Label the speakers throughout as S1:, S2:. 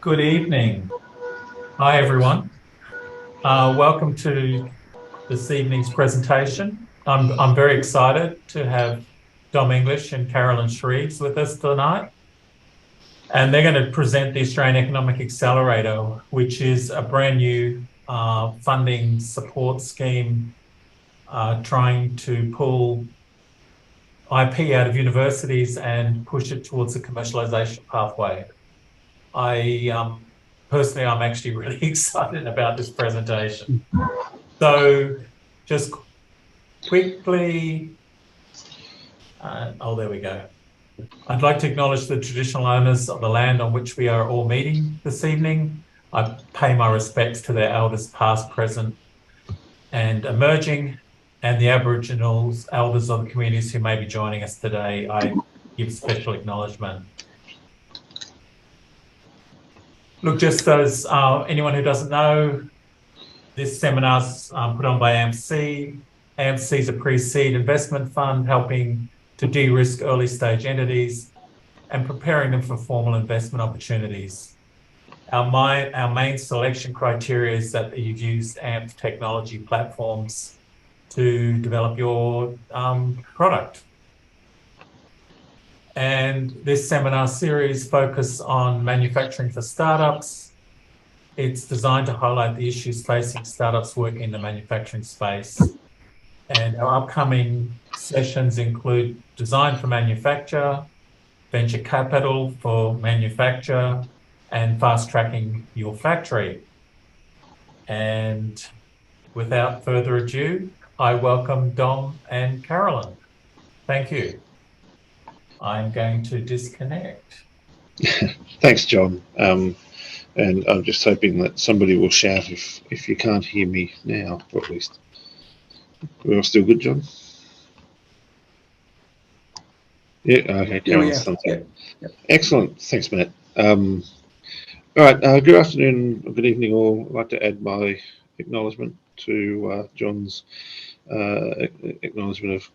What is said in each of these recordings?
S1: Good evening. Hi, everyone. Welcome to this evening's presentation. I'm very excited to have Dom English and Carolyn Shrives with us tonight. And they're going to present the Australian Economic Accelerator, which is a brand new funding support scheme trying to pull IP out of universities and push it towards the commercialisation pathway. Personally, I'm actually really excited about this presentation. So just quickly, there we go. I'd like to acknowledge the traditional owners of the land on which we are all meeting this evening. I pay my respects to their elders past, present and emerging, and the Aboriginals, elders of the communities who may be joining us today. I give special acknowledgement. Look, just as anyone who doesn't know, this seminar's put on by AMC. AMC is a pre-seed investment fund helping to de-risk early stage entities and preparing them for formal investment opportunities. Our main selection criteria is that you've used AMP technology platforms to develop your product. And this seminar series focuses on manufacturing for startups. It's designed to highlight the issues facing startups working in the manufacturing space. And our upcoming sessions include design for manufacture, venture capital for manufacture, and fast tracking your factory. And without further ado, I welcome Dom and Carolyn. Thank you. I'm going to disconnect.
S2: Thanks, John. And I'm just hoping that somebody will shout if you can't hear me now, or at least. We're all still good, John? Yeah, okay. Carolyn's thumbs up. Yep. Excellent. Thanks, Matt. All right, good afternoon, or good evening all. I'd like to add my acknowledgement to John's acknowledgement of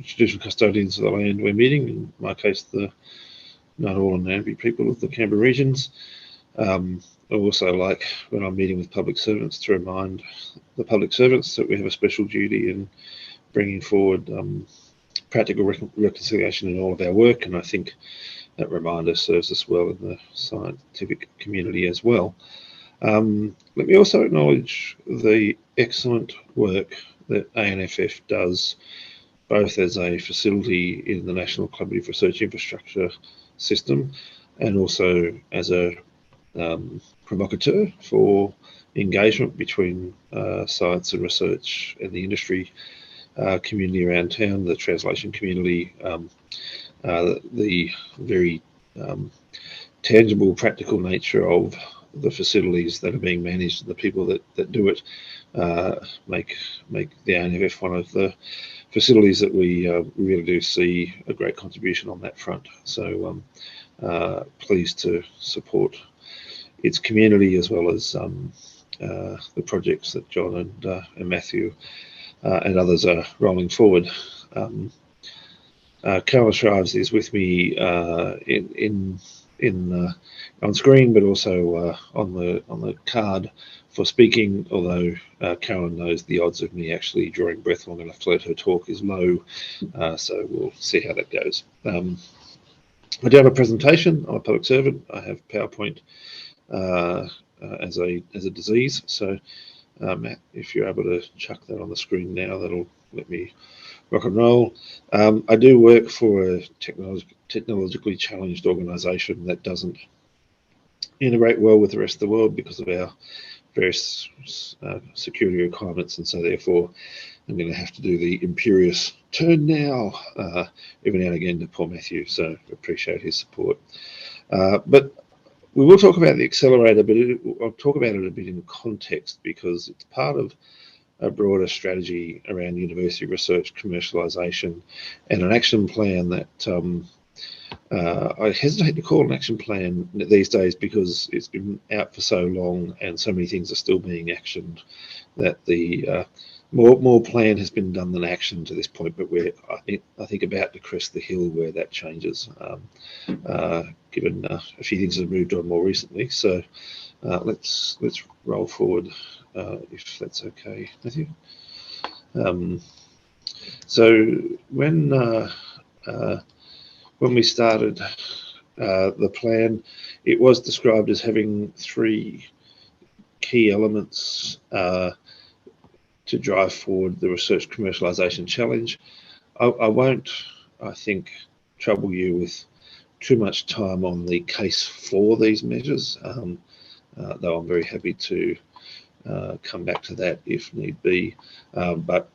S2: traditional custodians of the land we're meeting, in my case, the Ngunnawal and Ngambri people of the Canberra regions. I also like, when I'm meeting with public servants, to remind the public servants that we have a special duty in bringing forward practical reconciliation in all of our work, and I think that reminder serves us well in the scientific community as well. Let me also acknowledge the excellent work that ANFF does, both as a facility in the National Collaborative Research Infrastructure system and also as a provocateur for engagement between science and research and the industry community around town, the translation community, the very tangible, practical nature of the facilities that are being managed and the people that do it make the ANFF one of the facilities that we really do see a great contribution on that front. So pleased to support its community as well as the projects that John and Matthew and others are rolling forward. Carolyn Shrives is with me on screen, but also on the card for speaking, although Carolyn knows the odds of me actually drawing breath long enough to let her talk is low, so we'll see how that goes. I do have a presentation. I'm a public servant. I have PowerPoint as a disease, so Matt, if you're able to chuck that on the screen now, that'll let me rock and roll. I do work for a technologically challenged organisation that doesn't integrate well with the rest of the world because of our various security requirements, and so therefore I'm going to have to do the imperious turn now every now and again to poor Matthew, so appreciate his support. But we will talk about the accelerator, but I'll talk about it a bit in context because it's part of a broader strategy around university research commercialisation and an action plan that I hesitate to call an action plan these days because it's been out for so long and so many things are still being actioned that the more plan has been done than action to this point, but we're I think about to crest the hill where that changes, given a few things have moved on more recently. So let's roll forward, if that's okay, Matthew. So when we started the plan, it was described as having 3 key elements to drive forward the research commercialisation challenge. I won't, I think, trouble you with too much time on the case for these measures, though I'm very happy to come back to that if need be. But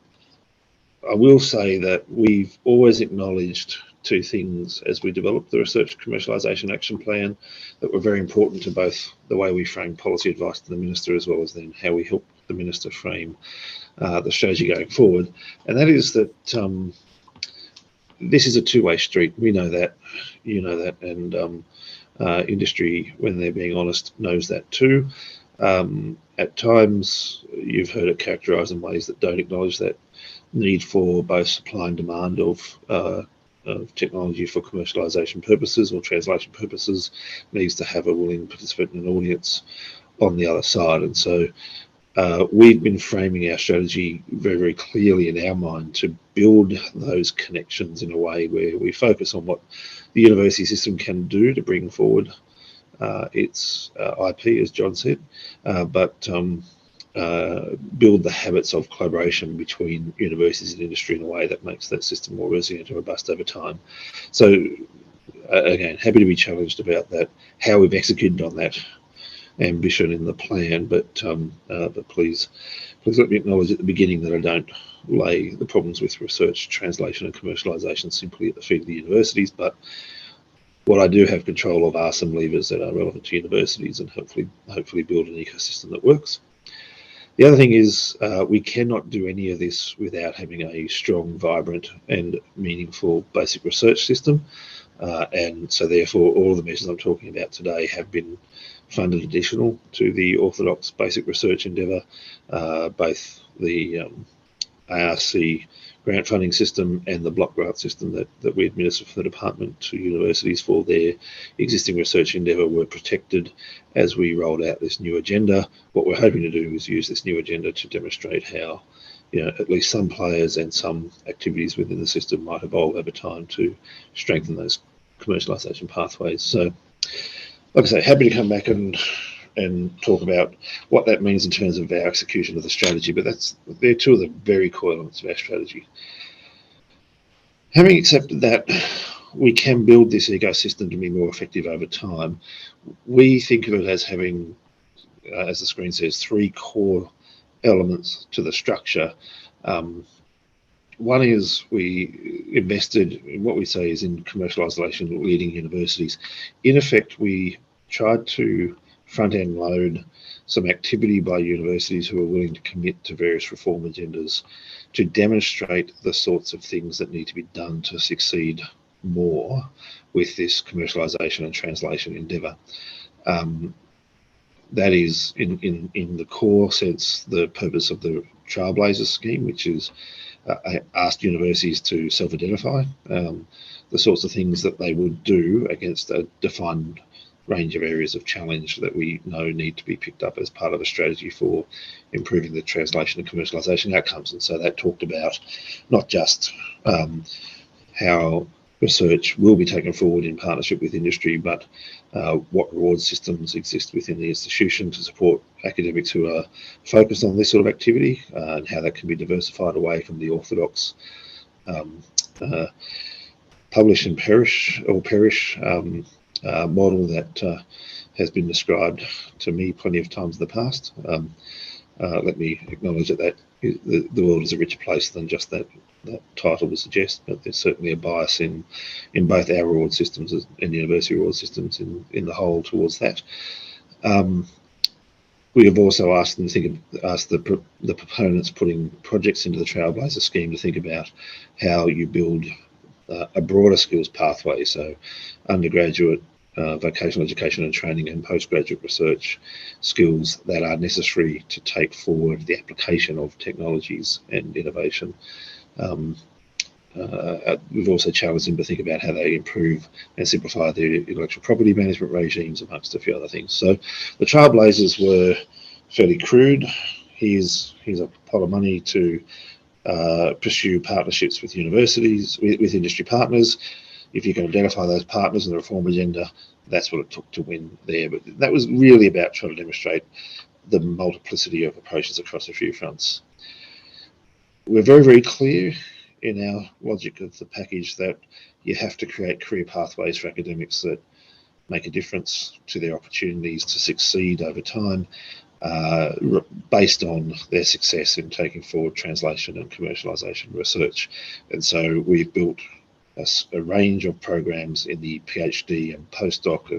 S2: I will say that we've always acknowledged 2 things as we developed the Research Commercialisation Action Plan that were very important to both the way we frame policy advice to the Minister as well as then how we help the Minister frame the strategy going forward. And that is that this is a 2-way street. We know that, you know that, and industry, when they're being honest, knows that too. At times, you've heard it characterised in ways that don't acknowledge that need for both supply and demand of technology for commercialisation purposes or translation purposes needs to have a willing participant and an audience on the other side. And so we've been framing our strategy very, very clearly in our mind to build those connections in a way where we focus on what the university system can do to bring forward its IP, as John said, but build the habits of collaboration between universities and industry in a way that makes that system more resilient and robust over time. So again, happy to be challenged about that, how we've executed on that ambition in the plan, but please let me acknowledge at the beginning that I don't lay the problems with research, translation and commercialisation simply at the feet of the universities, but what I do have control of are some levers that are relevant to universities and hopefully build an ecosystem that works. The other thing is we cannot do any of this without having a strong, vibrant and meaningful basic research system. And so therefore all of the measures I'm talking about today have been funded additional to the orthodox basic research endeavour, both the ARC grant funding system and the block grant system that we administer for the department to universities for their existing research endeavour were protected as we rolled out this new agenda. What we're hoping to do is use this new agenda to demonstrate how, you know, at least some players and some activities within the system might evolve over time to strengthen those commercialisation pathways. So, like I say, happy to come back and talk about what that means in terms of our execution of the strategy, but they're 2 of the very core elements of our strategy. Having accepted that we can build this ecosystem to be more effective over time, we think of it as having, as the screen says, 3 core elements to the structure. One is we invested in what we say is in commercialisation leading universities. In effect, we tried to front-end load some activity by universities who are willing to commit to various reform agendas to demonstrate the sorts of things that need to be done to succeed more with this commercialisation and translation endeavour. That is, in the core sense, the purpose of the Trailblazer scheme, which is asked universities to self-identify the sorts of things that they would do against a defined range of areas of challenge that we know need to be picked up as part of a strategy for improving the translation and commercialisation outcomes. And so that talked about not just how research will be taken forward in partnership with industry, but what reward systems exist within the institution to support academics who are focused on this sort of activity, and how that can be diversified away from the orthodox publish and perish model that has been described to me plenty of times in the past. Let me acknowledge that the world is a richer place than just that title would suggest, but there's certainly a bias in both our reward systems and university reward systems in the whole towards that. We have also asked them to ask the proponents putting projects into the Trailblazer scheme to think about how you build a broader skills pathway, so undergraduate vocational education and training and postgraduate research skills that are necessary to take forward the application of technologies and innovation. We've also challenged them to think about how they improve and simplify their intellectual property management regimes, amongst a few other things. So the Trailblazers were fairly crude. Here's a pot of money to pursue partnerships with universities, with industry partners. If you can identify those partners in the reform agenda, that's what it took to win there. But that was really about trying to demonstrate the multiplicity of approaches across a few fronts. We're very, very clear in our logic of the package that you have to create career pathways for academics that make a difference to their opportunities to succeed over time, based on their success in taking forward translation and commercialisation research. And so we've built a range of programs in the PhD and postdoc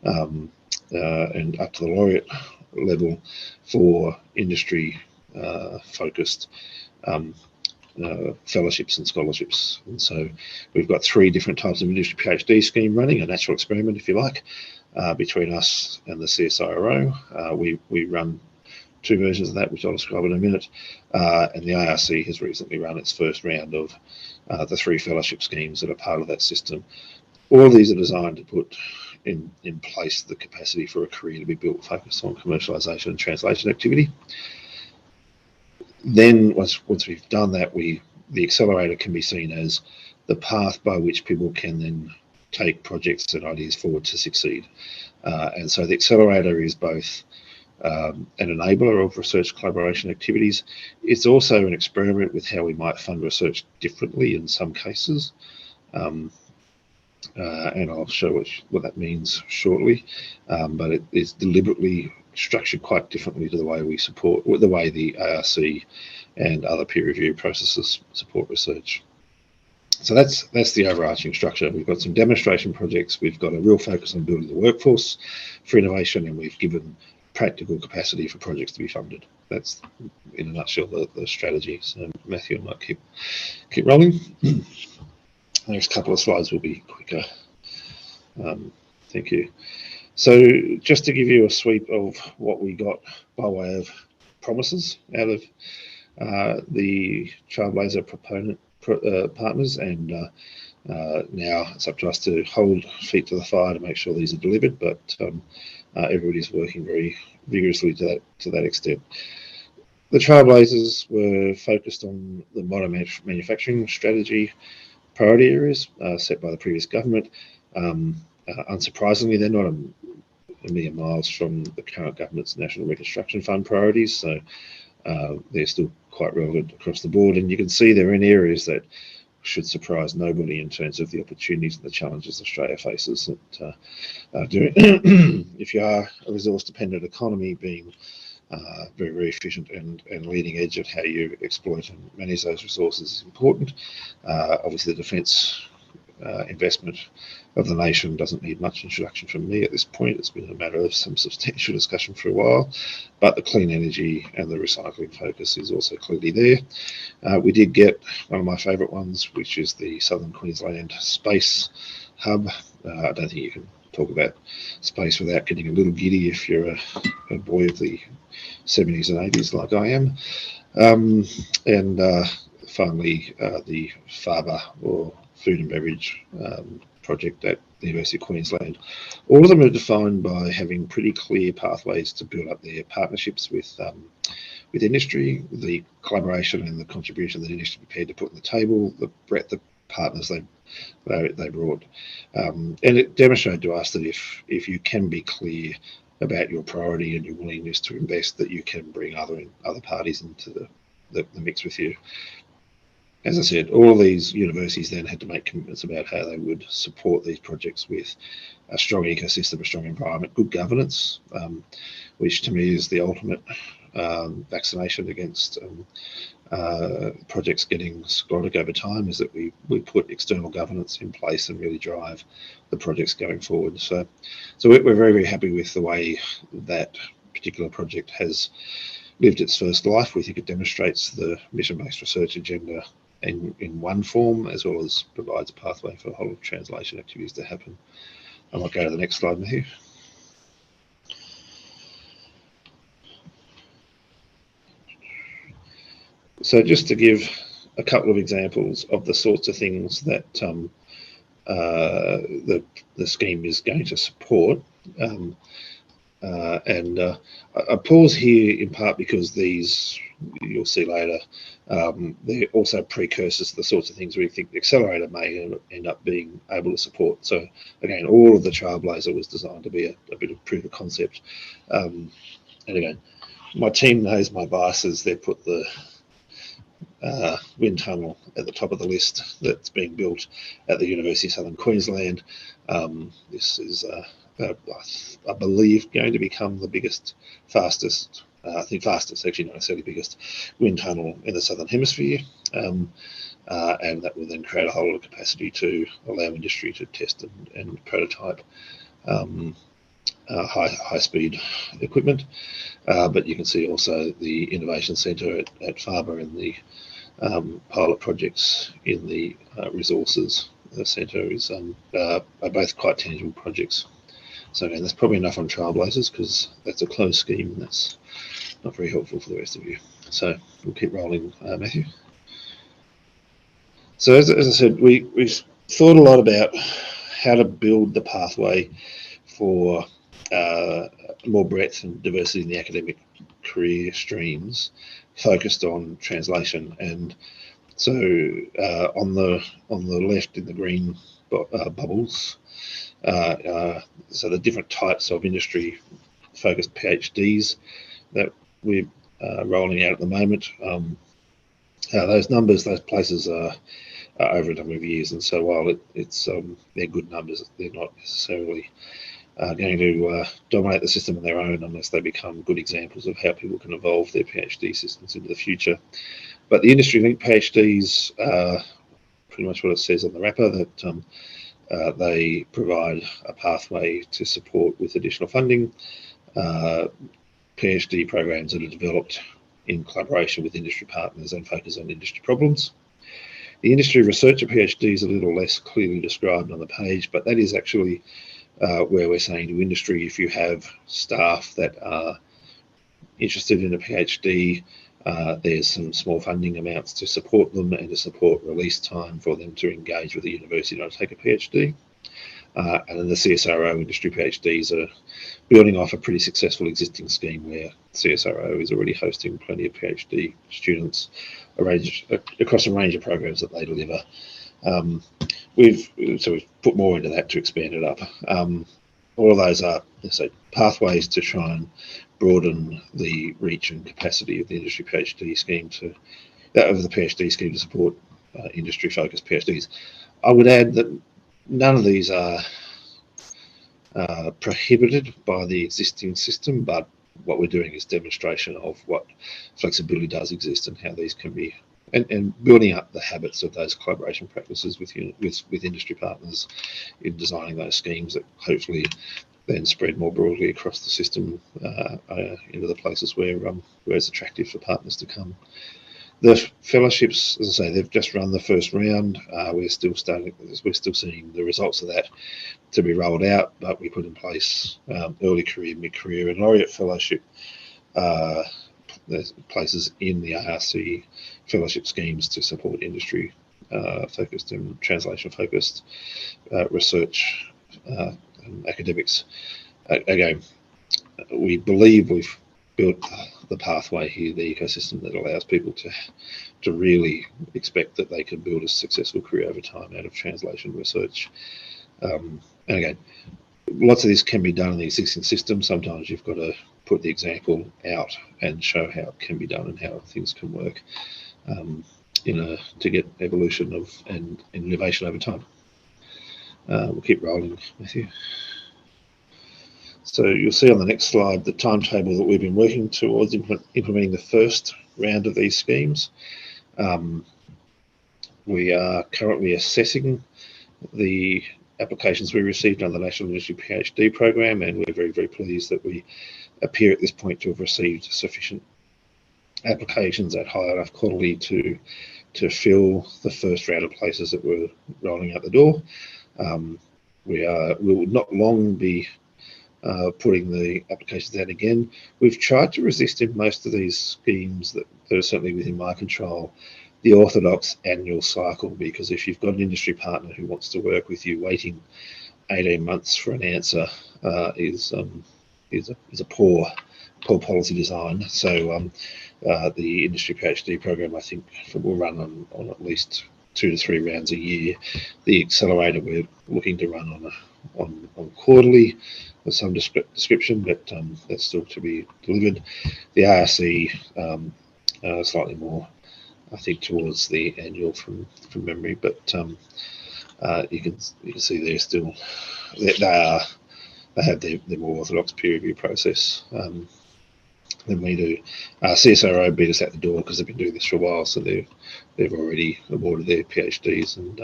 S2: and up to the laureate level for industry focused fellowships and scholarships. And so we've got 3 different types of industry PhD scheme running, a natural experiment, if you like, between us and the CSIRO. We run 2 versions of that, which I'll describe in a minute. And the ARC has recently run its first round of the 3 fellowship schemes that are part of that system. All of these are designed to put in place the capacity for a career to be built focused on commercialisation and translation activity. Then once we've done that, the accelerator can be seen as the path by which people can then take projects and ideas forward to succeed. And so the accelerator is both an enabler of research collaboration activities. It's also an experiment with how we might fund research differently in some cases. And I'll show what that means shortly. But it's deliberately structured quite differently to the way we support, the way the ARC and other peer review processes support research. So that's the overarching structure. We've got some demonstration projects. We've got a real focus on building the workforce for innovation, and we've given practical capacity for projects to be funded. That's, in a nutshell, the strategy. So Matthew, I might keep rolling. The next couple of slides will be quicker. Thank you. So just to give you a sweep of what we got by way of promises out of the Trailblazer partners, and now it's up to us to hold feet to the fire to make sure these are delivered, but everybody's working very vigorously to that extent. The Trailblazers were focused on the modern manufacturing strategy priority areas set by the previous government. Unsurprisingly, they're not a million miles from the current government's National Reconstruction Fund priorities, so they're still quite relevant across the board, and you can see they're in areas that should surprise nobody in terms of the opportunities and the challenges Australia faces. If you are a resource-dependent economy, being very, very efficient and leading edge at how you exploit and manage those resources is important. Obviously, the defence investment of the nation doesn't need much introduction from me at this point. It's been a matter of some substantial discussion for a while, but the clean energy and the recycling focus is also clearly there. We did get one of my favourite ones, which is the Southern Queensland Space Hub. I don't think you can talk about space without getting a little giddy if you're a boy of the 70s and 80s like I am. And finally, the FABA, or Food and Beverage project at the University of Queensland. All of them are defined by having pretty clear pathways to build up their partnerships with industry, the collaboration and the contribution that industry is prepared to put on the table, the breadth of partners they brought. And it demonstrated to us that if you can be clear about your priority and your willingness to invest, that you can bring other parties into the mix with you. As I said, all of these universities then had to make commitments about how they would support these projects with a strong ecosystem, a strong environment, good governance, which to me is the ultimate vaccination against projects getting sclerotic over time, is that we put external governance in place and really drive the projects going forward. So we're very, very happy with the way that particular project has lived its first life. We think it demonstrates the mission-based research agenda in one form, as well as provides a pathway for a whole of translation activities to happen. I might go to the next slide, Matthew. So just to give a couple of examples of the sorts of things that the scheme is going to support. I pause here in part because these, you'll see later, they're also precursors to the sorts of things we think the accelerator may end up being able to support. So again, all of the Trailblazer was designed to be a bit of proof of concept. And again, my team knows my biases. They put the wind tunnel at the top of the list that's being built at the University of Southern Queensland. This is, I believe, going to become the biggest, fastest, I think fastest, actually not necessarily biggest, wind tunnel in the Southern Hemisphere. And that will then create a whole lot of capacity to allow industry to test and prototype high-speed equipment. But you can see also the Innovation Centre at Farber and the pilot projects in the resources centre are both quite tangible projects. So again, that's probably enough on Trailblazers because that's a closed scheme and that's not very helpful for the rest of you. So we'll keep rolling, Matthew. So as I said, we've thought a lot about how to build the pathway for more breadth and diversity in the academic career streams focused on translation. And so on the left in the green bubbles, so the different types of industry focused PhDs that we're rolling out at the moment. Those numbers, those places are over a number of years, and so while they're good numbers, they're not necessarily going to dominate the system on their own unless they become good examples of how people can evolve their PhD systems into the future. But the industry-linked PhDs are pretty much what it says on the wrapper, that they provide a pathway to support with additional funding PhD programs that are developed in collaboration with industry partners and focus on industry problems. The industry researcher PhD is a little less clearly described on the page, but that is actually where we're saying to industry, if you have staff that are interested in a PhD, there's some small funding amounts to support them and to support release time for them to engage with the university to take a PhD. And then the CSRO industry PhDs are building off a pretty successful existing scheme where CSRO is already hosting plenty of PhD students across a range of programs that they deliver. We've put more into that to expand it up. All of those are pathways to try and broaden the reach and capacity of the industry PhD scheme to support industry-focused PhDs. I would add that none of these are prohibited by the existing system, but what we're doing is demonstration of what flexibility does exist and how these can be, and building up the habits of those collaboration practices with industry partners in designing those schemes that hopefully then spread more broadly across the system into the places where it's attractive for partners to come. The fellowships, as I say, they've just run the first round. We're still seeing the results of that to be rolled out, but we put in place early career, mid-career, and laureate fellowship. There's places in the ARC fellowship schemes to support industry focused and translation focused research and academics. Again, we believe we've built the pathway here, the ecosystem that allows people to really expect that they can build a successful career over time out of translation research. And again, lots of this can be done in the existing system. Sometimes you've got to put the example out and show how it can be done and how things can work to get evolution and innovation over time. We'll keep rolling, Matthew. So you'll see on the next slide the timetable that we've been working towards implementing the first round of these schemes. We are currently assessing the applications we received on the National Industry PhD program, and we're very, very pleased that we appear at this point to have received sufficient applications at high enough quality to fill the first round of places that were rolling out the door. will not long be putting the applications out again. We've tried to resist in most of these schemes that are certainly within my control the orthodox annual cycle, because if you've got an industry partner who wants to work with you, waiting 18 months for an answer is a poor policy design. So the industry PhD program, I think, will run on at least 2 to 3 rounds a year. The accelerator we're looking to run on quarterly with some description, but that's still to be delivered. The ARC slightly more, I think, towards the annual from memory, but you can see they're still they have their more orthodox peer review process than we do. CSIRO beat us out the door because they've been doing this for a while, so they've already awarded their PhDs, and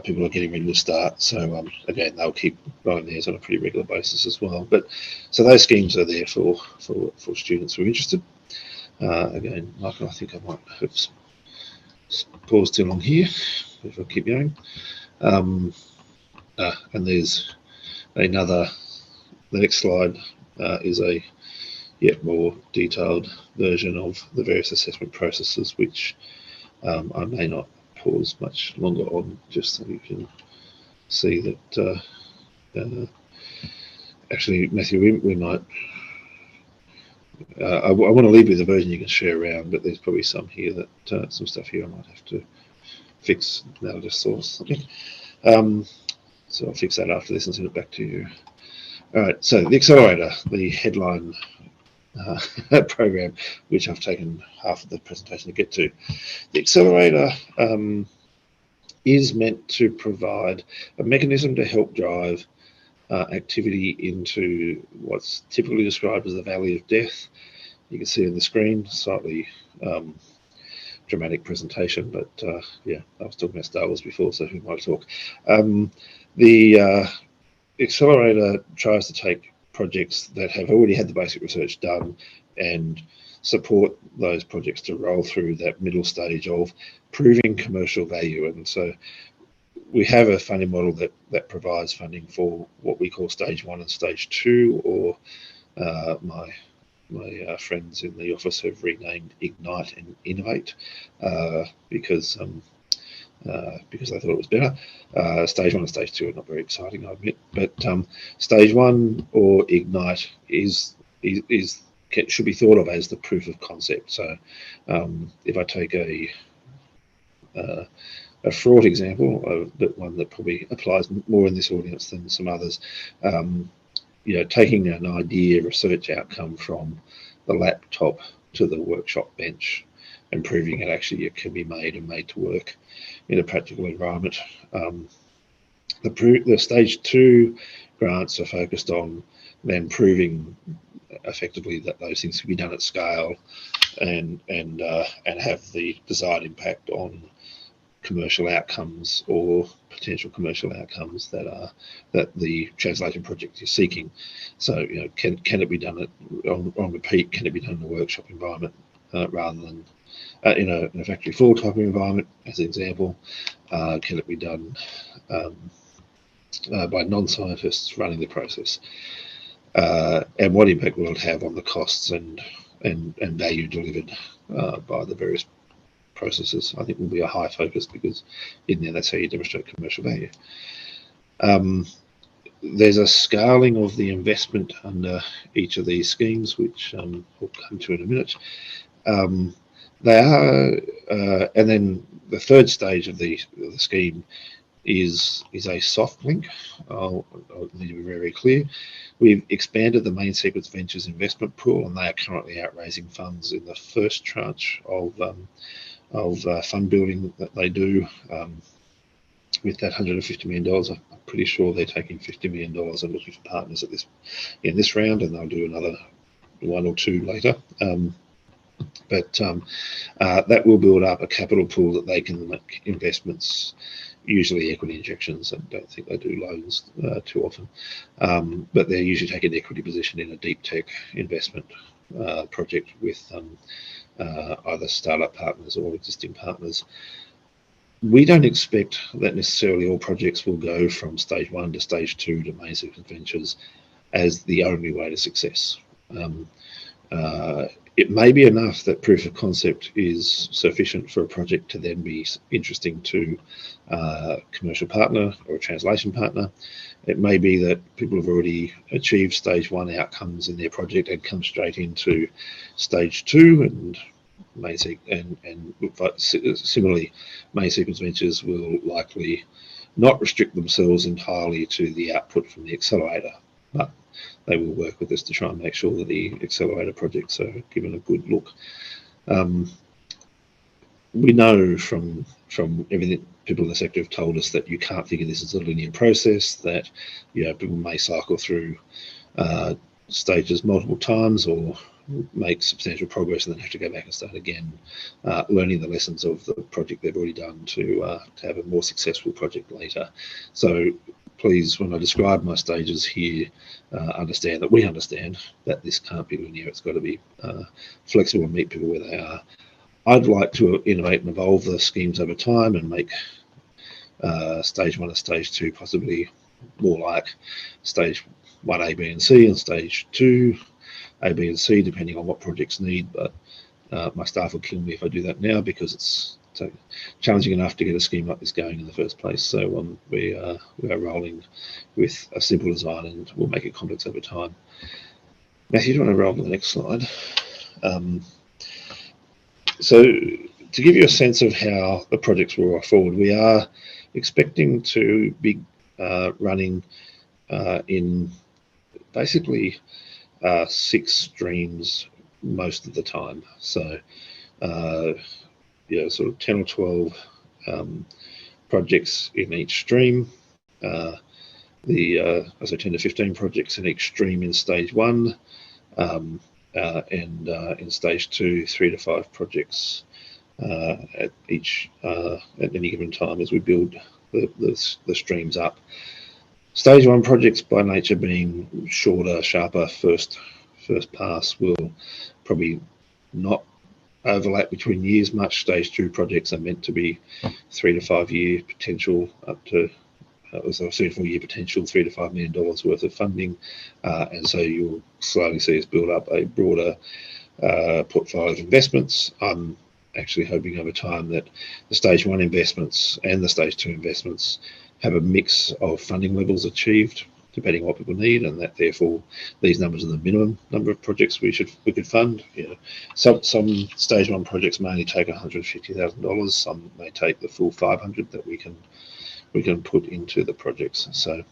S2: people are getting ready to start. So again, they'll keep running theirs on a pretty regular basis as well. But so those schemes are there for students who are interested. Again, Michael, I think I might have paused too long here if I keep going. And there's another. The next slide is a yet more detailed version of the various assessment processes, which I may not pause much longer on, just so you can see that. Actually, Matthew, we might. I want to leave with a version you can share around, but there's probably some here that some stuff here I might have to fix. Now I just saw something, so I'll fix that after this and send it back to you. All right. So the accelerator, the headline program, which I've taken half of the presentation to get to. The accelerator is meant to provide a mechanism to help drive activity into what's typically described as the valley of death. You can see on the screen, slightly dramatic presentation, but yeah, I was talking about Star Wars before, so who might talk? The accelerator tries to take projects that have already had the basic research done and support those projects to roll through that middle stage of proving commercial value. And so we have a funding model that provides funding for what we call stage 1 and stage 2, or my friends in the office have renamed Ignite and Innovate because I thought it was better. Stage 1 and stage 2 are not very exciting, I admit, but stage 1 or Ignite should be thought of as the proof of concept. So if I take a fraught example, but one that probably applies more in this audience than some others, taking an idea research outcome from the laptop to the workshop bench and proving it can be made to work in a practical environment. The stage 2 grants are focused on then proving effectively that those things can be done at scale and have the desired impact on commercial outcomes or potential commercial outcomes that the translation project is seeking. So, can it be done on repeat? Can it be done in a workshop environment rather than in a factory floor type of environment, as an example? Can it be done by non-scientists running the process? And what impact will it have on the costs and value delivered by the various processes? I think will be a high focus, because in there that's how you demonstrate commercial value. There's a scaling of the investment under each of these schemes, which we'll come to in a minute. They are, and then the third stage of the scheme is a soft link. I'll need to be very, very clear. We've expanded the Main Sequence Ventures investment pool, and they are currently out raising funds in the first tranche of fund building that they do. With that $150 million, I'm pretty sure they're taking $50 million and looking for partners in this round, and they'll do another 1 or 2 later. But that will build up a capital pool that they can make investments, usually equity injections. I don't think they do loans too often, but they usually take an equity position in a deep tech investment project with either startup partners or existing partners. we don't expect that necessarily all projects will go from stage 1 to stage 2 to main sequence ventures as the only way to success. It may be enough that proof of concept is sufficient for a project to then be interesting to a commercial partner or a translation partner. It may be that people have already achieved stage 1 outcomes in their project and come straight into stage 2, and similarly, main sequence ventures will likely not restrict themselves entirely to the output from the accelerator, but they will work with us to try and make sure that the accelerator projects are given a good look. We know from everything people in the sector have told us that you can't think of this as a linear process, that people may cycle through stages multiple times or make substantial progress and then have to go back and start again, learning the lessons of the project they've already done to have a more successful project later. So please, when I describe my stages here, understand that we understand that this can't be linear. It's got to be flexible and meet people where they are. I'd like to innovate and evolve the schemes over time and make stage 1 and stage 2 possibly more like stage 1 A, B and C, and stage 2 A, B and C, depending on what projects need. But my staff will kill me if I do that now, because it's challenging enough to get a scheme like this going in the first place. So we are rolling with a simple design, and we'll make it complex over time. Matthew, do you want to roll to the next slide? So to give you a sense of how the projects will roll forward, we are expecting to be running in basically 6 streams most of the time. So sort of 10 or 12 projects in each stream. I say 10 to 15 projects in each stream in stage 1, and in stage 2, 3 to 5 projects at any given time as we build the streams up. Stage 1 projects, by nature being shorter, sharper, first pass, will probably not overlap between years much. Stage 2 projects are meant to be 3 to 5 year potential, up to 3 to 4 year potential, $3 to $5 million worth of funding, and so you'll slowly see us build up a broader portfolio of investments. I'm actually hoping over time that the stage 1 investments and the stage 2 investments have a mix of funding levels achieved depending on what people need, and that therefore these numbers are the minimum number of projects we could fund. Some stage 1 projects may only take $150,000. Some may take the full 500 that we can put into the projects. So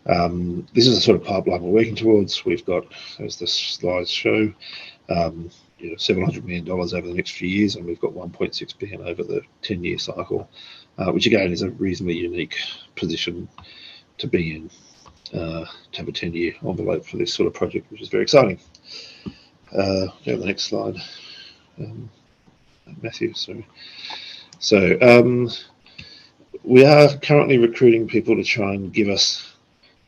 S2: this is the sort of pipeline we're working towards. We've got, as the slides show, $700 million over the next few years, and we've got $1.6 billion over the 10-year cycle, which again is a reasonably unique position to be in, to have a 10-year envelope for this sort of project, which is very exciting. Go to the next slide, Matthew. So we are currently recruiting people to try and give us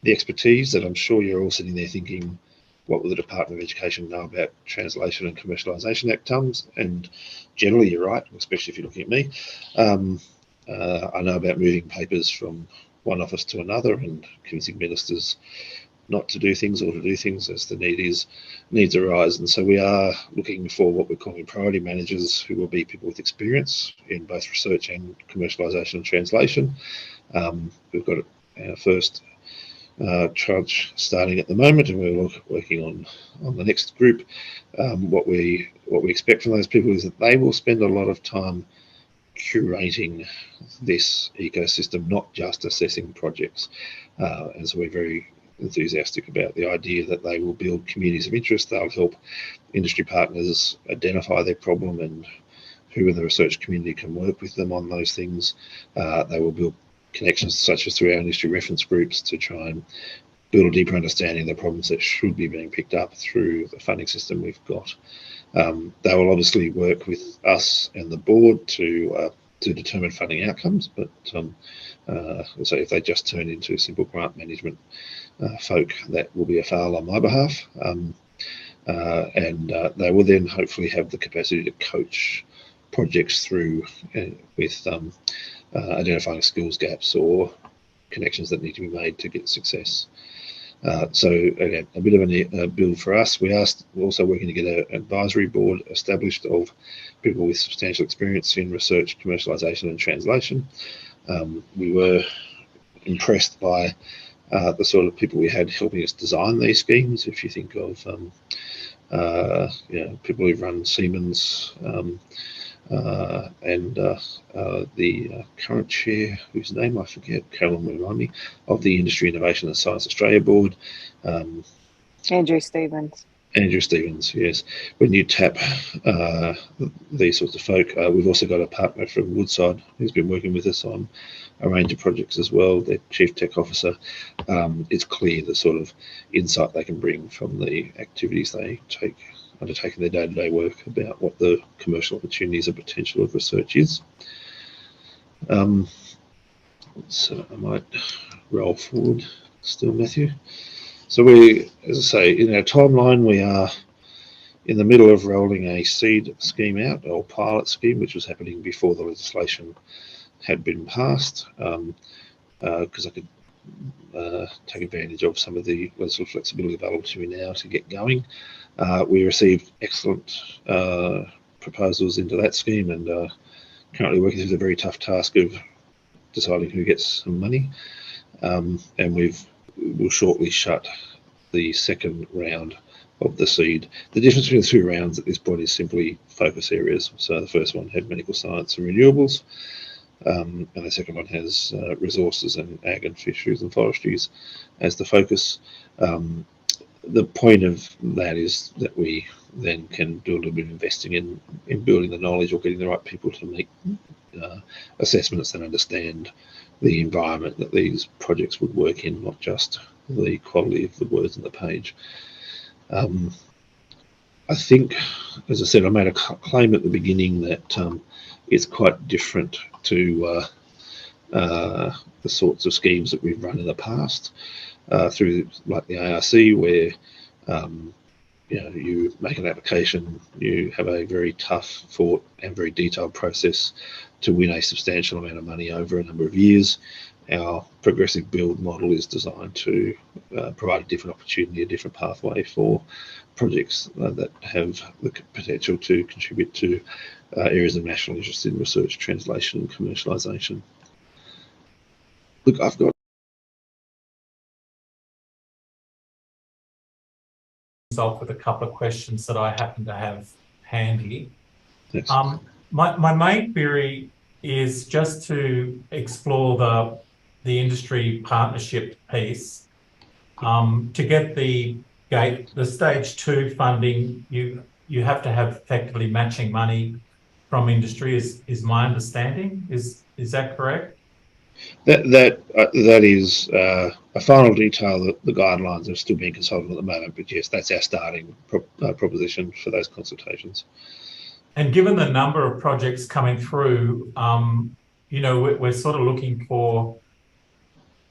S2: the expertise that I'm sure you're all sitting there thinking, what will the Department of Education know about translation and commercialisation outcomes? And generally, you're right, especially if you're looking at me. I know about moving papers from one office to another and convincing ministers not to do things or to do things as the needs arise. And so we are looking for what we're calling priority managers, who will be people with experience in both research and commercialisation and translation. We've got our first tranche starting at the moment, and we're working on the next group. What we expect from those people is that they will spend a lot of time curating this ecosystem, not just assessing projects. And so we're very enthusiastic about the idea that they will build communities of interest. They'll help industry partners identify their problem and who in the research community can work with them on those things. They will build connections such as through our industry reference groups to try and build a deeper understanding of the problems that should be being picked up through the funding system we've got. They will obviously work with us and the board to determine funding outcomes, but so if they just turn into simple grant management folk, that will be a fail on my behalf. And they will then hopefully have the capacity to coach projects through with identifying skills gaps or connections that need to be made to get success. So again, a bit of a build for us. We're also working to get an advisory board established of people with substantial experience in research, commercialisation and translation. We were impressed by the sort of people we had helping us design these schemes. If you think of people who've run Siemens, and the current chair, whose name I forget, Carolyn will remind me, of the Industry Innovation and Science Australia Board.
S3: Andrew Stevens.
S2: Andrew Stevens, yes. When you tap these sorts of folk, we've also got a partner from Woodside who's been working with us on a range of projects as well, their Chief Tech Officer. It's clear the sort of insight they can bring from the activities they undertake in their day-to-day work about what the commercial opportunities and potential of research is. So I might roll forward still, Matthew. So we, as I say, in our timeline, we are in the middle of rolling a seed scheme out, or pilot scheme, which was happening before the legislation had been passed, because I could take advantage of some of the legislative flexibility available to me now to get going. We received excellent proposals into that scheme, and currently working through the very tough task of deciding who gets some money. And we'll shortly shut the second round of the seed. The difference between the two rounds at this point is simply focus areas. So the first one had medical science and renewables, and the second one has resources and ag and fisheries and forestries as the focus. The point of that is that we then can do a little bit of investing in building the knowledge or getting the right people to make assessments and understand the environment that these projects would work in, not just the quality of the words on the page. I think, as I said, I made a claim at the beginning that it's quite different to the sorts of schemes that we've run in the past through, like the ARC, where you make an application, you have a very tough, fought and very detailed process to win a substantial amount of money over a number of years. Our progressive build model is designed to provide a different opportunity, a different pathway for projects that have the potential to contribute to areas of national interest in research, translation and commercialisation. Look, I've got
S1: off with a couple of questions that I happen to have handy.
S2: Yes.
S1: My main query is just to explore the industry partnership piece. To get the stage 2 funding, you have to have effectively matching money from industry, is my understanding. Is that correct?
S2: That is a final detail that the guidelines are still being consulted at the moment, but yes, that's our starting proposition for those consultations.
S1: And given the number of projects coming through, we're sort of looking for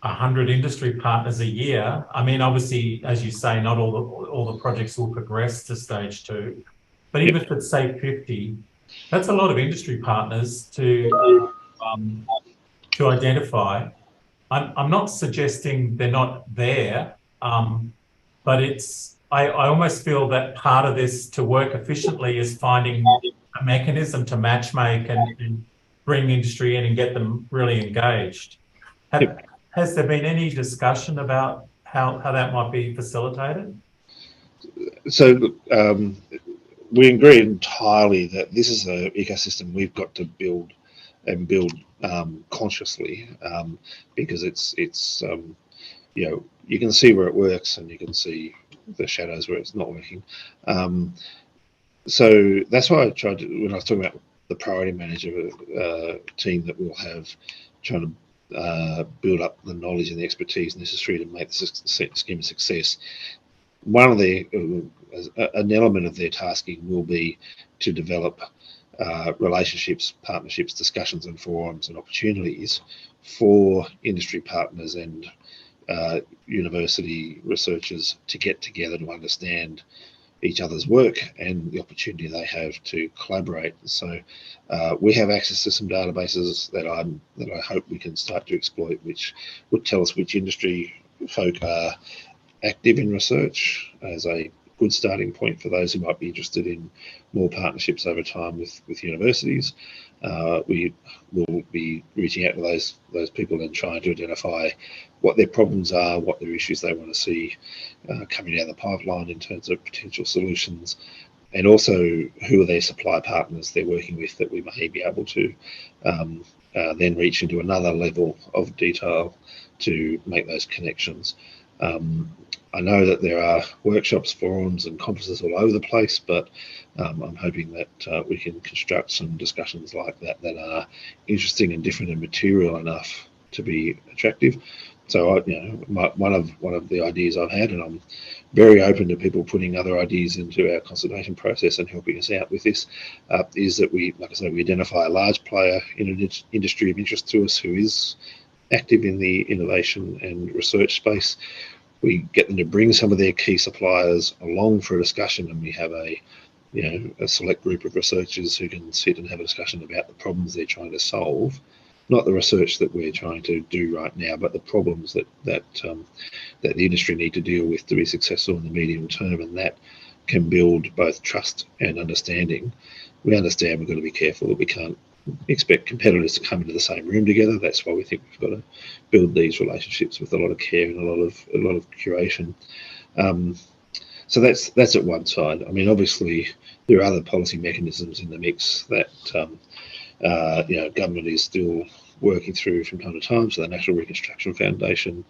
S1: 100 industry partners a year. I mean, obviously, as you say, not all the projects will progress to stage 2, but even if it's say 50, that's a lot of industry partners to identify. I'm not suggesting they're not there, but I almost feel that part of this to work efficiently is finding a mechanism to matchmake and bring industry in and get them really engaged. Has there been any discussion about how that might be facilitated?
S2: So we agree entirely that this is an ecosystem we've got to build and build consciously, because it's you can see where it works and you can see the shadows where it's not working. So that's why I tried to, when I was talking about the priority manager team that we'll have, trying to build up the knowledge and the expertise necessary to make the scheme a success. One of an element of their tasking will be to develop relationships, partnerships, discussions and forums and opportunities for industry partners and university researchers to get together to understand each other's work and the opportunity they have to collaborate. So we have access to some databases that I hope we can start to exploit, which would tell us which industry folk are active in research as a good starting point for those who might be interested in more partnerships over time with universities. We will be reaching out to those people and trying to identify what their problems are, what their issues they want to see coming down the pipeline in terms of potential solutions, and also who are their supply partners they're working with that we may be able to then reach into another level of detail to make those connections. I know that there are workshops, forums and conferences all over the place, but I'm hoping that we can construct some discussions like that that are interesting and different and material enough to be attractive. So one of the ideas I've had, and I'm very open to people putting other ideas into our consultation process and helping us out with this, is that we identify a large player in an industry of interest to us who is active in the innovation and research space. We get them to bring some of their key suppliers along for a discussion, and we have a select group of researchers who can sit and have a discussion about the problems they're trying to solve, not the research that we're trying to do right now, but the problems that the industry need to deal with to be successful in the medium term, and that can build both trust and understanding. We understand we've got to be careful that we can't expect competitors to come into the same room together. That's why we think we've got to build these relationships with a lot of care and a lot of curation. So that's at one side. I mean, obviously there are other policy mechanisms in the mix that government is still working through from time to time. So the National Reconstruction Foundation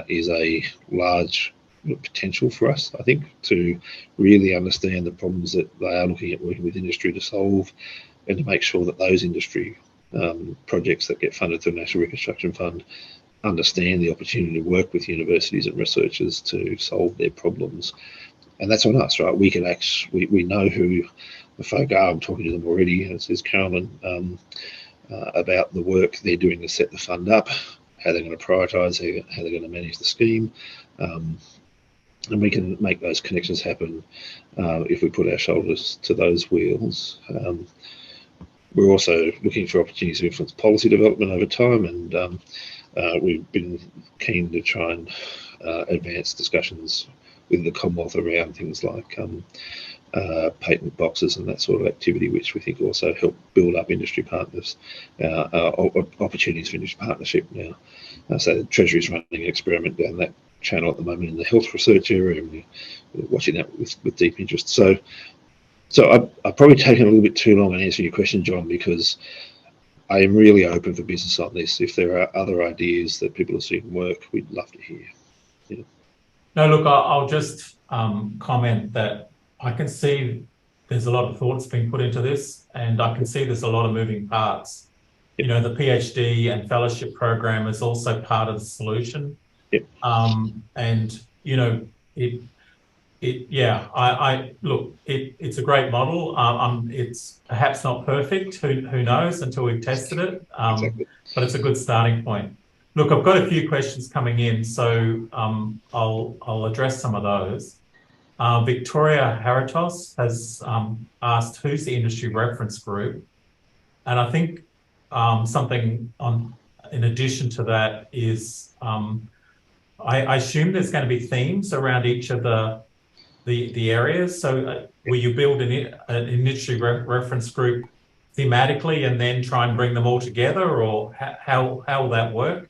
S2: is a large potential for us, I think, to really understand the problems that they are looking at working with industry to solve, and to make sure that those industry projects that get funded through the National Reconstruction Fund understand the opportunity to work with universities and researchers to solve their problems. And that's on us, right? We know who the folk are. I'm talking to them already, as is Carolyn, about the work they're doing to set the fund up, how they're going to prioritise, how they're going to manage the scheme. And we can make those connections happen if we put our shoulders to those wheels. We're also looking for opportunities to influence policy development over time, and we've been keen to try and advance discussions with the Commonwealth around things like patent boxes and that sort of activity, which we think also help build up industry partners, opportunities for industry partnership now. So the Treasury is running an experiment down that channel at the moment in the health research area, and we're watching that with deep interest. So I've probably taken a little bit too long in answering your question, John, because I am really open for business on this. If there are other ideas that people are seeing work, we'd love to hear. Yeah.
S1: No, look, I'll just comment that I can see there's a lot of thoughts being put into this, and I can see there's a lot of moving parts.
S2: Yep.
S1: You know, the PhD and fellowship program is also part of the solution.
S2: Yep.
S1: And you know, it's a great model. It's perhaps not perfect. Who knows until we've tested it.
S2: Exactly.
S1: But it's a good starting point. Look, I've got a few questions coming in, so I'll address some of those. Victoria Haritos has asked, who's the industry reference group? And I think something in addition to that is I assume there's going to be themes around each of the areas. So will you build an industry reference group thematically and then try and bring them all together, or how will that work?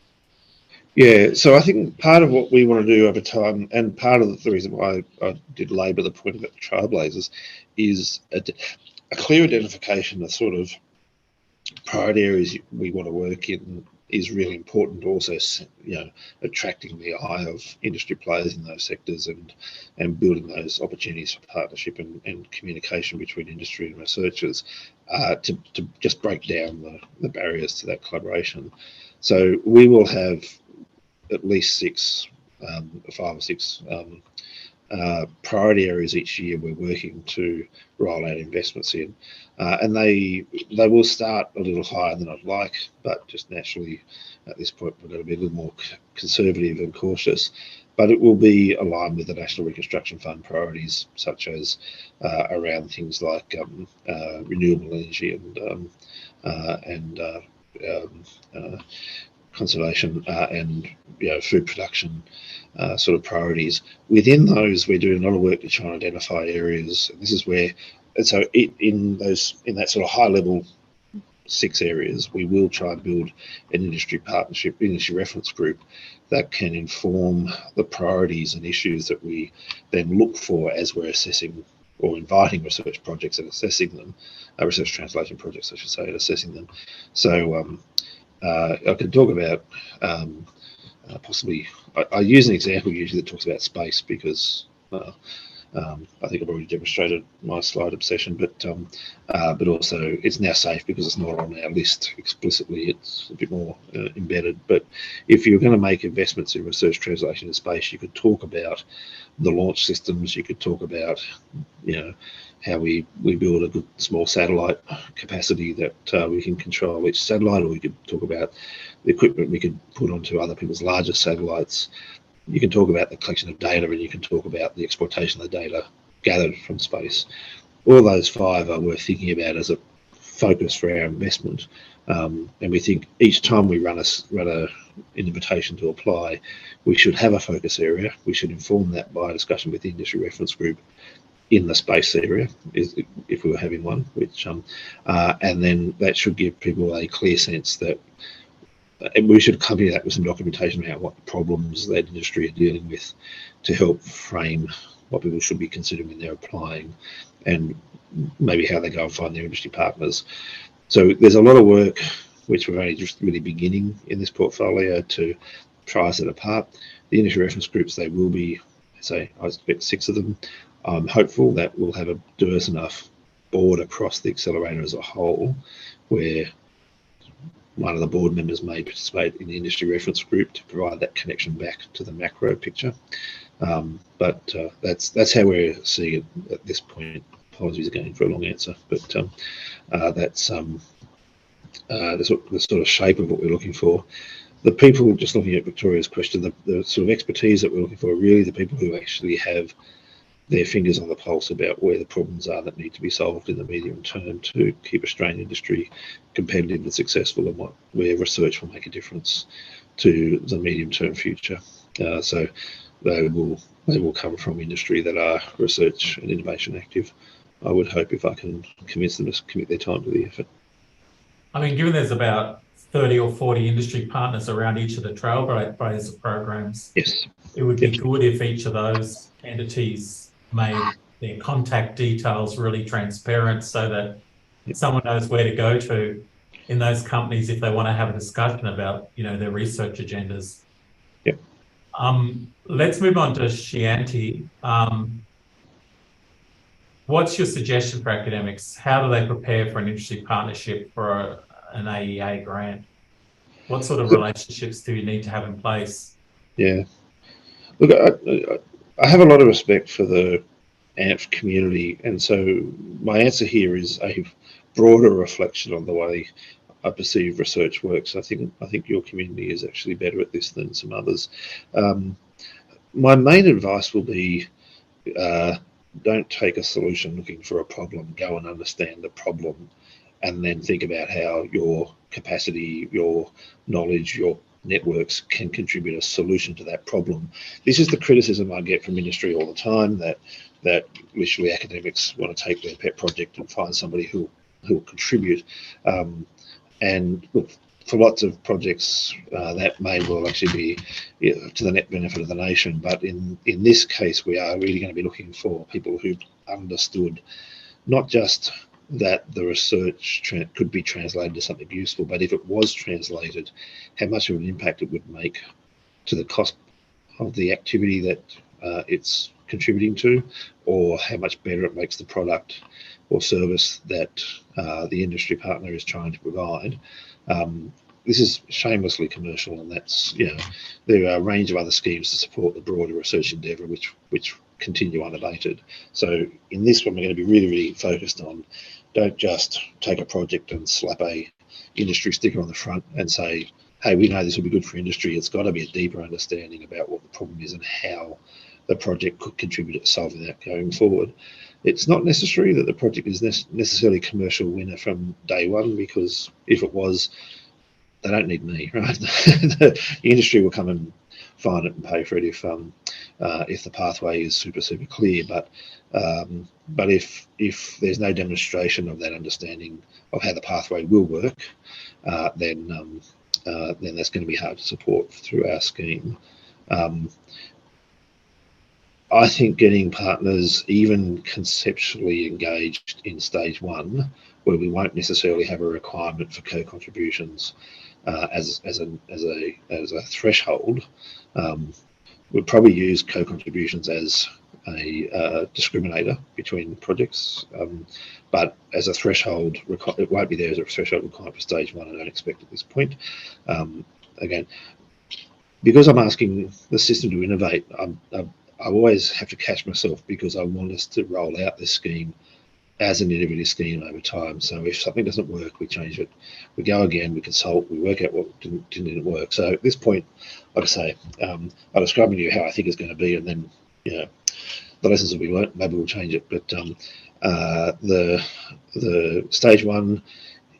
S2: Yeah, so I think part of what we want to do over time, and part of the reason why I did labour the point about the Trailblazers, is a clear identification of sort of priority areas we want to work in is really important. Also, attracting the eye of industry players in those sectors and building those opportunities for partnership and communication between industry and researchers to just break down the barriers to that collaboration. So we will have at least 5 or 6 priority areas each year we're working to roll out investments in, and they will start a little higher than I'd like, but just naturally at this point we're going to be a little more conservative and cautious. But it will be aligned with the National Reconstruction Fund priorities, such as around things like renewable energy and conservation and food production sort of priorities. Within those, we're doing a lot of work to try and identify areas. This is where, and so in that sort of high level 6 areas, we will try and build an industry partnership, industry reference group that can inform the priorities and issues that we then look for as we're assessing or inviting research projects and assessing them, research translation projects, I should say, and assessing them. So I can talk about possibly, I use an example usually that talks about space because I think I've already demonstrated my slide obsession, but also it's now safe because it's not on our list explicitly. It's a bit more embedded. But if you're going to make investments in research translation in space, you could talk about the launch systems. You could talk about, how we build a good small satellite capacity that we can control each satellite, or we could talk about the equipment we could put onto other people's larger satellites. You can talk about the collection of data, and you can talk about the exploitation of the data gathered from space. All those 5 are worth thinking about as a focus for our investment. And we think each time we run an invitation to apply, we should have a focus area. We should inform that by a discussion with the industry reference group in the space area, if we were having one, and then that should give people a clear sense that. And we should accompany that with some documentation about what problems that industry are dealing with to help frame what people should be considering when they're applying, and maybe how they go and find their industry partners. So there's a lot of work which we're only just really beginning in this portfolio to try us it apart. The industry reference groups, they will be, I expect 6 of them. I'm hopeful that we'll have a diverse enough board across the accelerator as a whole where one of the board members may participate in the industry reference group to provide that connection back to the macro picture. But that's how we're seeing it at this point. Apologies again for a long answer, but that's the sort of shape of what we're looking for. The people, just looking at Victoria's question, the sort of expertise that we're looking for are really the people who actually have their fingers on the pulse about where the problems are that need to be solved in the medium term to keep Australian industry competitive and successful, and where research will make a difference to the medium term future. So they will come from industry that are research and innovation active. I would hope if I can convince them to commit their time to the effort.
S1: I mean, given there's about 30 or 40 industry partners around each of the Trailblazer programs,
S2: yes,
S1: it would be good if each of those entities made their contact details really transparent so that someone knows where to go to in those companies if they want to have a discussion about, their research agendas.
S2: Yep.
S1: Let's move on to Shianti. What's your suggestion for academics? How do they prepare for an industry partnership for an AEA grant? What sort of relationships do you need to have in place?
S2: Yeah. Look, I have a lot of respect for the AMP community, and so my answer here is a broader reflection on the way I perceive research works. I think your community is actually better at this than some others. My main advice will be don't take a solution looking for a problem. Go and understand the problem, and then think about how your capacity, your knowledge, your networks can contribute a solution to that problem. This is the criticism I get from industry all the time, that literally academics want to take their pet project and find somebody who will contribute. And look, for lots of projects, that may well actually be to the net benefit of the nation. But in this case, we are really going to be looking for people who understood not just that the research could be translated to something useful, but if it was translated, how much of an impact it would make to the cost of the activity that it's contributing to, or how much better it makes the product or service that the industry partner is trying to provide. This is shamelessly commercial, and that's, there are a range of other schemes to support the broader research endeavour, which continue unabated. So in this one, we're going to be really, really focused on, don't just take a project and slap a industry sticker on the front and say, hey, we know this will be good for industry. It's got to be a deeper understanding about what the problem is and how the project could contribute to solving that going forward. It's not necessary that the project is necessarily a commercial winner from day one, because if it was, they don't need me, right? The industry will come and find it and pay for it if the pathway is super clear. But if there's no demonstration of that understanding of how the pathway will work, then that's going to be hard to support through our scheme. I think getting partners even conceptually engaged in stage one, where we won't necessarily have a requirement for co-contributions as a threshold, we'd probably use co-contributions as a discriminator between projects, but as a threshold, it won't be there as a threshold requirement for stage one. I don't expect at this point. Again, because I'm asking the system to innovate, I always have to catch myself, because I want us to roll out this scheme as an innovative scheme over time. So if something doesn't work, we change it. We go again, we consult, we work out what didn't work. So at this point, like I say, I'll describe to you how I think it's going to be, and then the lessons that we learned, maybe we'll change it. But the stage one,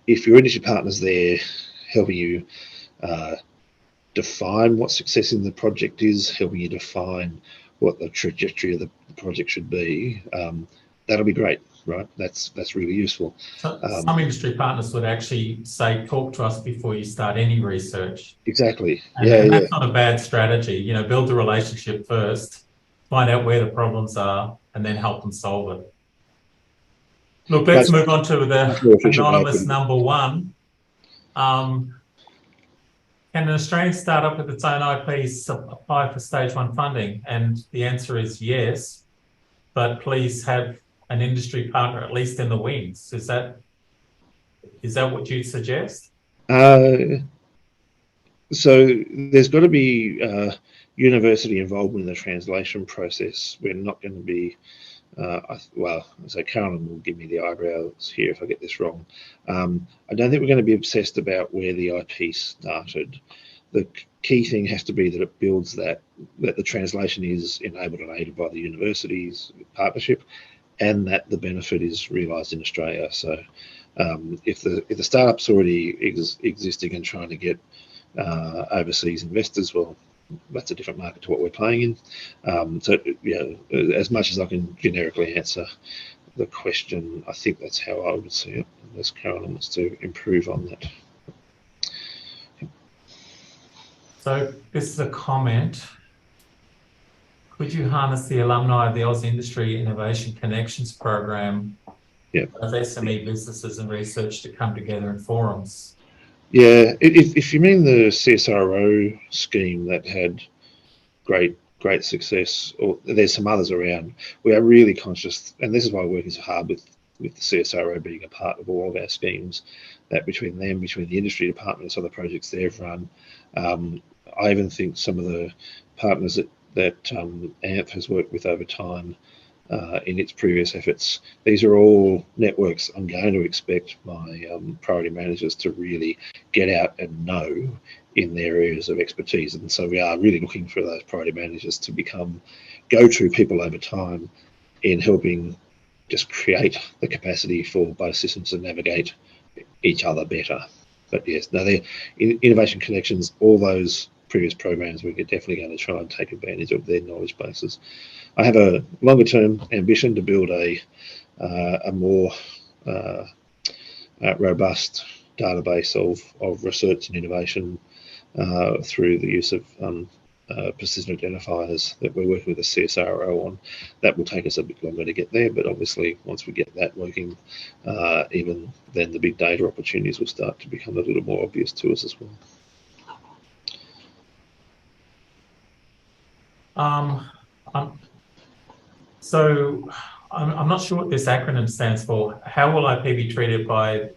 S2: if your industry partner's there helping you define what success in the project is, helping you define what the trajectory of the project should be, that'll be great, right? That's really useful.
S1: So some industry partners would actually say, talk to us before you start any research.
S2: Exactly.
S1: And that's not a bad strategy. Build the relationship first, find out where the problems are, and then help them solve it. Look, let's move on to the anonymous number one. Can an Australian startup with its own IP apply for stage one funding? And the answer is yes, but please have an industry partner at least in the wings. Is that what you'd suggest? So
S2: there's got to be university involvement in the translation process. We're not going to be, so Carolyn will give me the eyebrows here if I get this wrong. I don't think we're going to be obsessed about where the IP started. The key thing has to be that it builds that the translation is enabled and aided by the university's partnership, and that the benefit is realised in Australia. So if the startup's already existing and trying to get overseas investors, well, that's a different market to what we're playing in. So as much as I can generically answer the question, I think that's how I would see it, unless Carolyn wants to improve on that.
S1: So this is a comment. Could you harness the alumni of the Oz Industry Innovation Connections program of SME businesses and research to come together in forums?
S2: Yeah, if you mean the CSIRO scheme that had great success, or there's some others around, we are really conscious, and this is why we're working so hard with the CSIRO being a part of all of our schemes, that between the industry department and some of the projects they've run, I even think some of the partners that AMP has worked with over time in its previous efforts, these are all networks I'm going to expect my priority managers to really get out and know in their areas of expertise. And so we are really looking for those priority managers to become go-to people over time in helping just create the capacity for both systems to navigate each other better. But yes, no, they're innovation connections, all those previous programs, we're definitely going to try and take advantage of their knowledge bases. I have a longer term ambition to build a more robust database of research and innovation through the use of persistent identifiers that we're working with the CSIRO on. That will take us a bit longer to get there, but obviously once we get that working, even then the big data opportunities will start to become a little more obvious to us as well.
S1: So I'm not sure what this acronym stands for. How will IP be treated by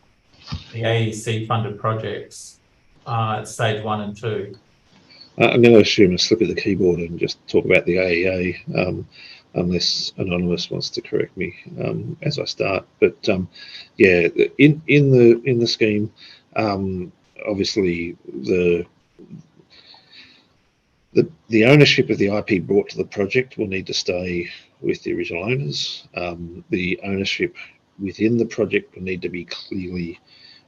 S1: the AEC funded projects at stage 1 and 2?
S2: I'm going to assume a slip of the keyboard and just talk about the AEA. unless Anonymous wants to correct me as I start. But yeah, in the scheme, obviously the ownership of the IP brought to the project will need to stay with the original owners. The ownership within the project will need to be clearly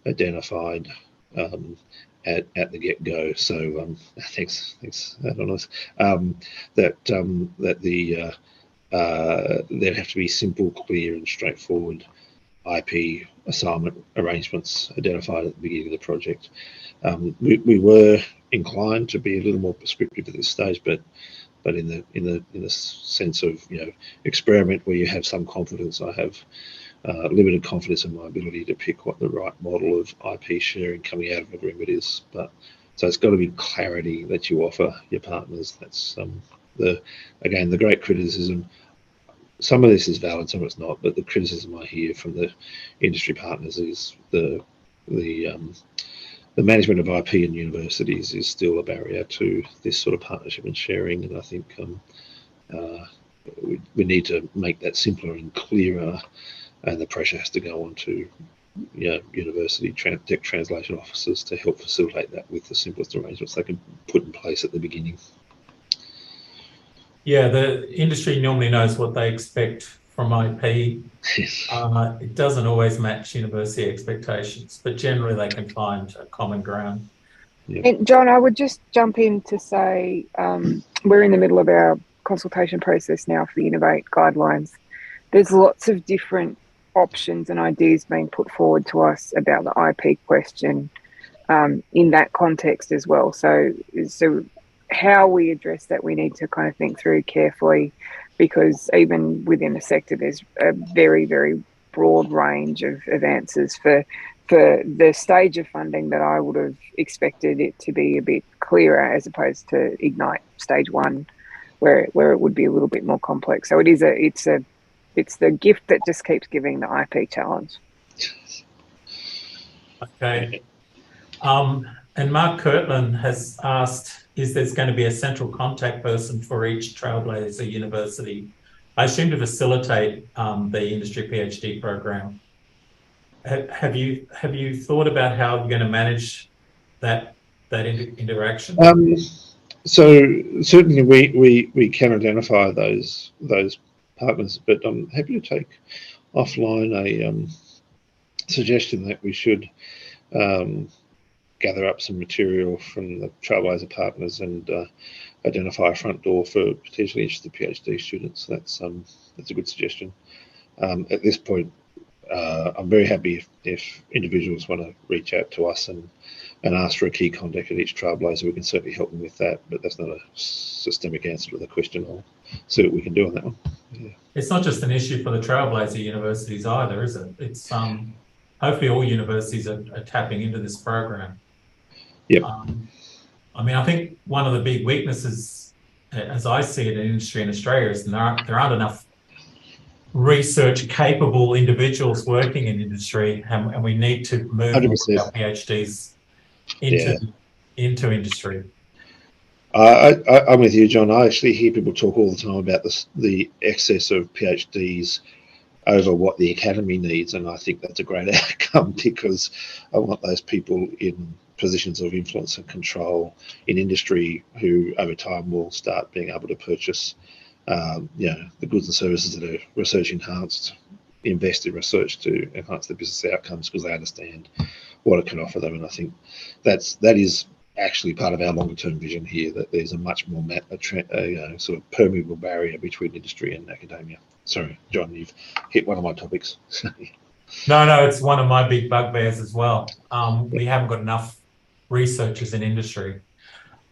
S2: identified at the get-go. So thanks, Anonymous. That there have to be simple, clear, and straightforward IP assignment arrangements identified at the beginning of the project. We were inclined to be a little more prescriptive at this stage, but in the sense of experiment where you have some confidence, I have limited confidence in my ability to pick what the right model of IP sharing coming out of agreement is. But so it's got to be clarity that you offer your partners. That's the great criticism. Some of this is valid, some of it's not, but the criticism I hear from the industry partners is the management of IP in universities is still a barrier to this sort of partnership and sharing, and I think we need to make that simpler and clearer, and the pressure has to go on to university tech translation officers to help facilitate that with the simplest arrangements they can put in place at the beginning.
S1: Yeah, the industry normally knows what they expect from IP.
S2: Yes.
S1: It doesn't always match university expectations, but generally they can find a common ground.
S2: Yeah.
S3: And John, I would just jump in to say we're in the middle of our consultation process now for the Innovate guidelines. There's lots of different options and ideas being put forward to us about the IP question in that context as well. So how we address that, we need to kind of think through carefully, because even within the sector, there's a very, very broad range of answers for the stage of funding that I would have expected it to be a bit clearer, as opposed to Ignite stage 1, where it would be a little bit more complex. So it's the gift that just keeps giving the IP challenge.
S1: Okay. And Mark Kirtland has asked, is there's going to be a central contact person for each Trailblazer university, I assume to facilitate the industry PhD program? Have you thought about how you're going to manage that interaction?
S2: So certainly we can identify those partners, but I'm happy to take offline a suggestion that we should gather up some material from the Trailblazer partners and identify a front door for potentially interested PhD students. That's a good suggestion. At this point, I'm very happy if individuals want to reach out to us and ask for a key contact at each Trailblazer. We can certainly help them with that, but that's not a systemic answer to the question. I'll see what we can do on that one. Yeah.
S1: It's not just an issue for the Trailblazer universities either, is it? It's hopefully all universities are tapping into this program.
S2: Yep.
S1: I mean, I think one of the big weaknesses, as I see it in industry in Australia, is there aren't enough research-capable individuals working in industry, and we need to move our PhDs into industry.
S2: I'm with you, John. I actually hear people talk all the time about the excess of PhDs over what the academy needs, and I think that's a great outcome, because I want those people in positions of influence and control in industry who over time will start being able to purchase the goods and services that are research enhanced, invest in research to enhance their business outcomes because they understand what it can offer them. And I think that is actually part of our longer term vision here, that there's a much more sort of permeable barrier between industry and academia. Sorry, John, you've hit one of my topics.
S1: No, it's one of my big bugbears as well. We haven't got enough researchers in industry.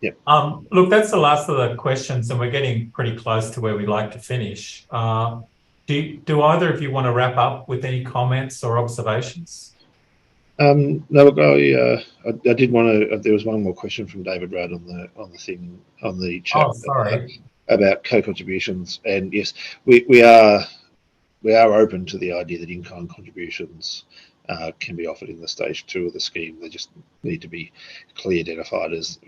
S2: Yep.
S1: Look, that's the last of the questions, and we're getting pretty close to where we like to finish. Do either of you want to wrap up with any comments or observations?
S2: No, look, I did want to. There was one more question from David Rudd on the chat.
S1: Oh, sorry.
S2: About co-contributions, and yes, we are open to the idea that in-kind contributions can be offered in the stage 2 of the scheme. They just need to be clearly identified as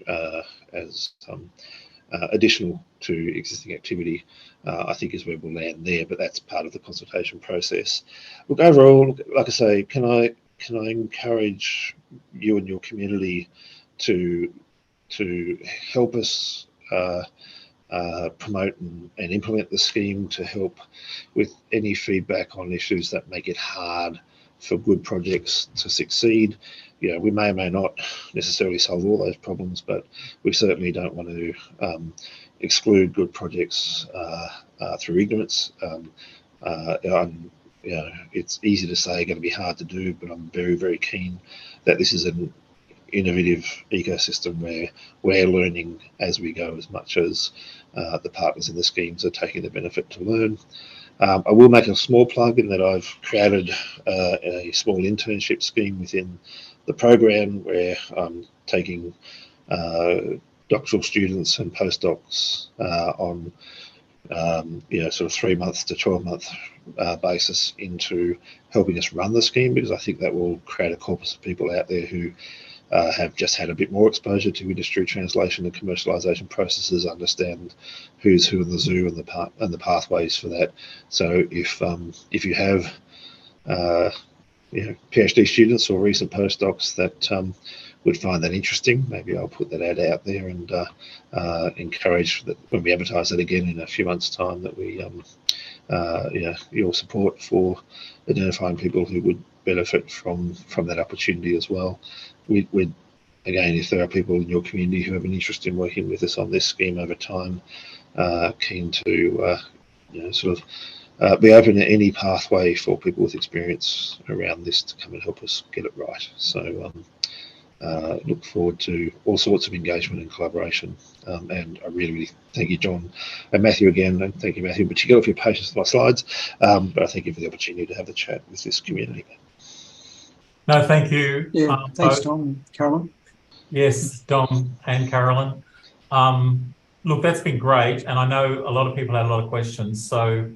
S2: additional to existing activity, I think is where we'll land there, but that's part of the consultation process. Look, overall, like I say, can I encourage you and your community to help us promote and implement the scheme, to help with any feedback on issues that make it hard for good projects to succeed. You know, we may or may not necessarily solve all those problems, but we certainly don't want to exclude good projects through ignorance. You know, it's easy to say, going to be hard to do, but I'm very, very keen that this is an innovative ecosystem where we're learning as we go, as much as the partners in the schemes are taking the benefit to learn. I will make a small plug in that I've created a small internship scheme within the program where I'm taking doctoral students and postdocs on you know, sort of 3 months to 12-month basis into helping us run the scheme, because I think that will create a corpus of people out there who have just had a bit more exposure to industry translation and commercialisation processes, understand who's who in the zoo and the pathways for that. So if you have you know, PhD students or recent postdocs that would find that interesting, maybe I'll put that ad out there and encourage that when we advertise that again in a few months' time, that we you know, your support for identifying people who would benefit from that opportunity as well. We'd again, if there are people in your community who have an interest in working with us on this scheme over time, keen to you know, sort of be open to any pathway for people with experience around this to come and help us get it right. So look forward to all sorts of engagement and collaboration. And I really, really thank you, John and Matthew, again, and thank you, Matthew, in particular, for your patience with my slides. But I thank you for the opportunity to have the chat with this community.
S1: No, thank you.
S4: Yeah, thanks,
S1: both.
S4: Tom. Carolyn?
S1: Yes, Dom and Carolyn. Look, that's been great. And I know a lot of people had a lot of questions. So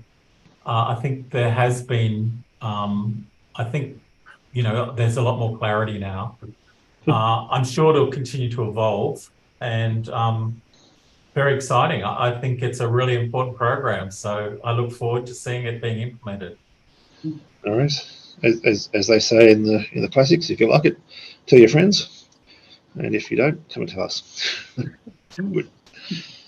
S1: I think there has been, I think, you know, there's a lot more clarity now. I'm sure it'll continue to evolve, and very exciting. I think it's a really important program. So I look forward to seeing it being implemented.
S2: All right. As they say in the classics, if you like it, tell your friends, and if you don't, come and tell us. Good.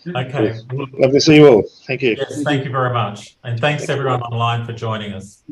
S1: Okay.
S2: Love to see you all. Thank you.
S1: Yes, thank you very much. And thanks everyone online for joining us.